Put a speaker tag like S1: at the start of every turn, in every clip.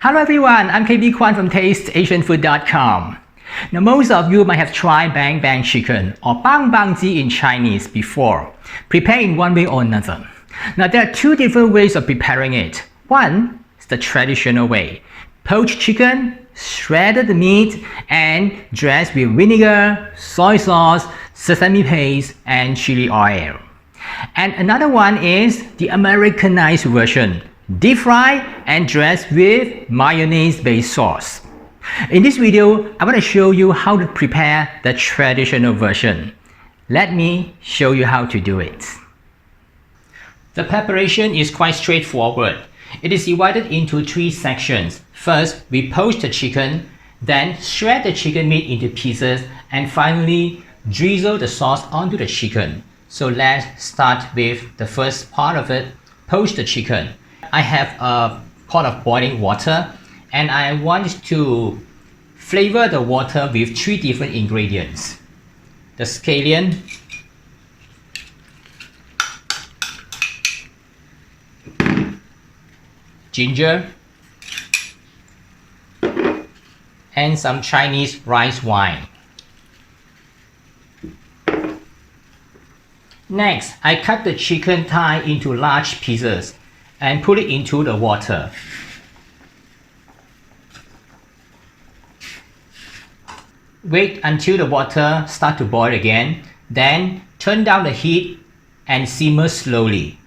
S1: Hello everyone, I'm KB Kwan from TasteAsianFood.com. Now most of you might have tried bang bang chicken or bang bang ji in Chinese before, prepared in one way or another. Now there are two different ways of preparing it. One is the traditional way. Poached chicken, shredded meat and dressed with vinegar, soy sauce, sesame paste and chili oil. And another one is the Americanized version, deep fried and dressed with mayonnaise-based sauce. In this video, I want to show you how to prepare the traditional version. Let me show you how to do it. The preparation is quite straightforward. It is divided into three sections. First, we poach the chicken, then shred the chicken meat into pieces, and finally drizzle the sauce onto the chicken. So let's start with the first part of it, poach the chicken. I have a pot of boiling water and I want to flavor the water with three different ingredients. The scallion, ginger, and some Chinese rice wine. Next, I cut the chicken thigh into large pieces and put it into the water. Wait until the water starts to boil again, then turn down the heat and simmer slowly.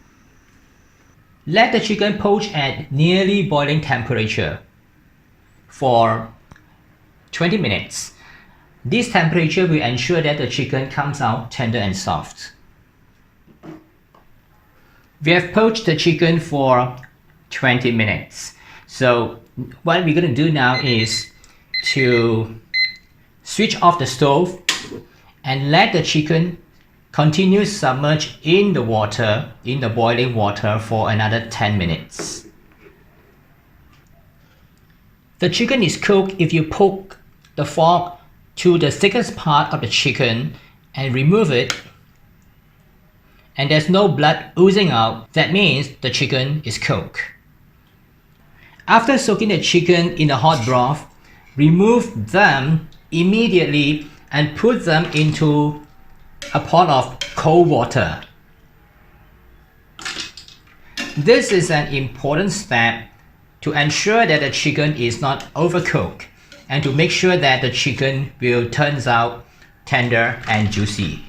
S1: Let the chicken poach at nearly boiling temperature for 20 minutes. This temperature will ensure that the chicken comes out tender and soft. We have poached the chicken for 20 minutes. So what we're going to do now is to switch off the stove and let the chicken continue submerged in the water, in the boiling water for another 10 minutes. The chicken is cooked if you poke the fork to the thickest part of the chicken and remove it, and there's no blood oozing out. That means the chicken is cooked. After soaking the chicken in the hot broth, remove them immediately and put them into a pot of cold water. This is an important step to ensure that the chicken is not overcooked and to make sure that the chicken will turn out tender and juicy.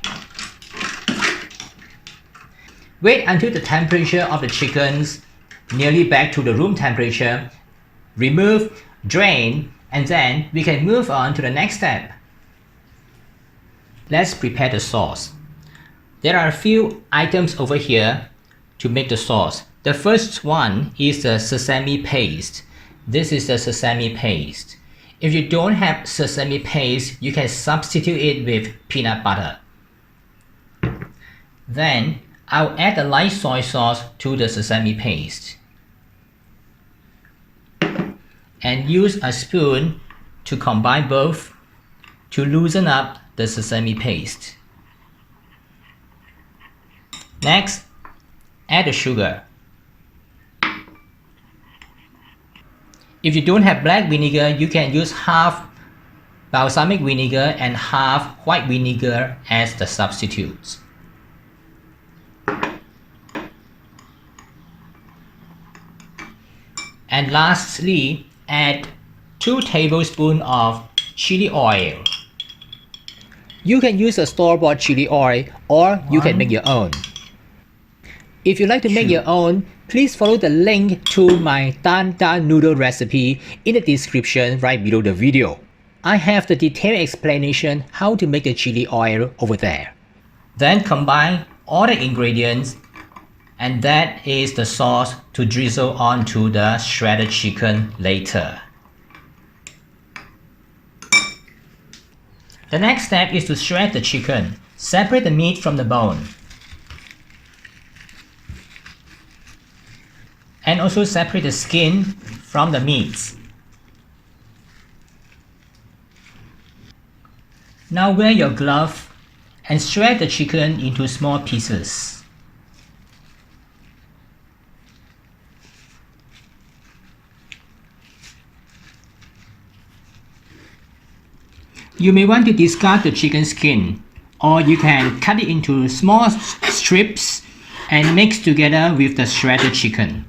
S1: Wait until the temperature of the chickens nearly back to the room temperature. Remove, drain, and then we can move on to the next step. Let's prepare the sauce. There are a few items over here to make the sauce. The first one is the sesame paste. This is the sesame paste. If you don't have sesame paste, you can substitute it with peanut butter. Then I'll add the light soy sauce to the sesame paste and use a spoon to combine both to loosen up the sesame paste. Next, add the sugar. If you don't have black vinegar, you can use half balsamic vinegar and half white vinegar as the substitutes. And lastly, add 2 tablespoons of chili oil. You can use a store-bought chili oil or you can make your own. If you like to make your own, please follow the link to my dan dan noodle recipe in the description right below the video. I have the detailed explanation how to make the chili oil over there. Then combine all the ingredients, and that is the sauce to drizzle onto the shredded chicken later. The next step is to shred the chicken. Separate the meat from the bone. And also separate the skin from the meat. Now wear your glove and shred the chicken into small pieces. You may want to discard the chicken skin, or you can cut it into small strips and mix together with the shredded chicken.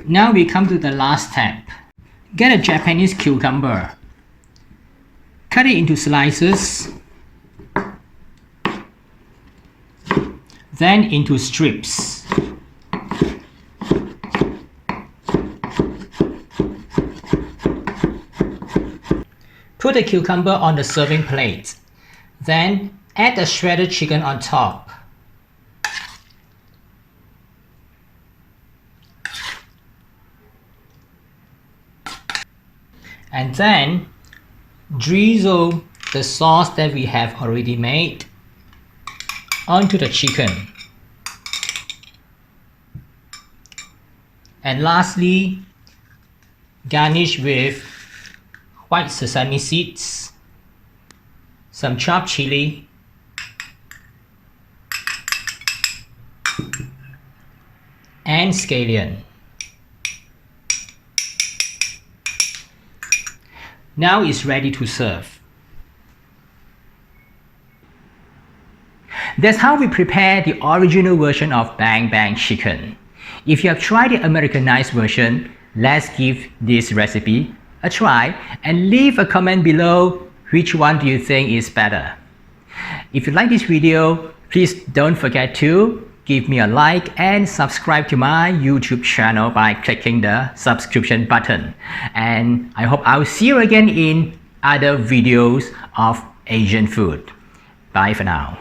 S1: Now we come to the last step. Get a Japanese cucumber. Cut it into slices, then into strips. Put the cucumber on the serving plate. Then add the shredded chicken on top. And then drizzle the sauce that we have already made onto the chicken. And lastly, garnish with white sesame seeds, some chopped chili, and scallion. Now it's ready to serve. That's how we prepare the original version of Bang Bang chicken. If you have tried the Americanized version, let's give this recipe a try and leave a comment below which one do you think is better. If you like this video, please don't forget to give me a like and subscribe to my YouTube channel by clicking the subscription button. And I hope I'll see you again in other videos of Asian food. Bye for now.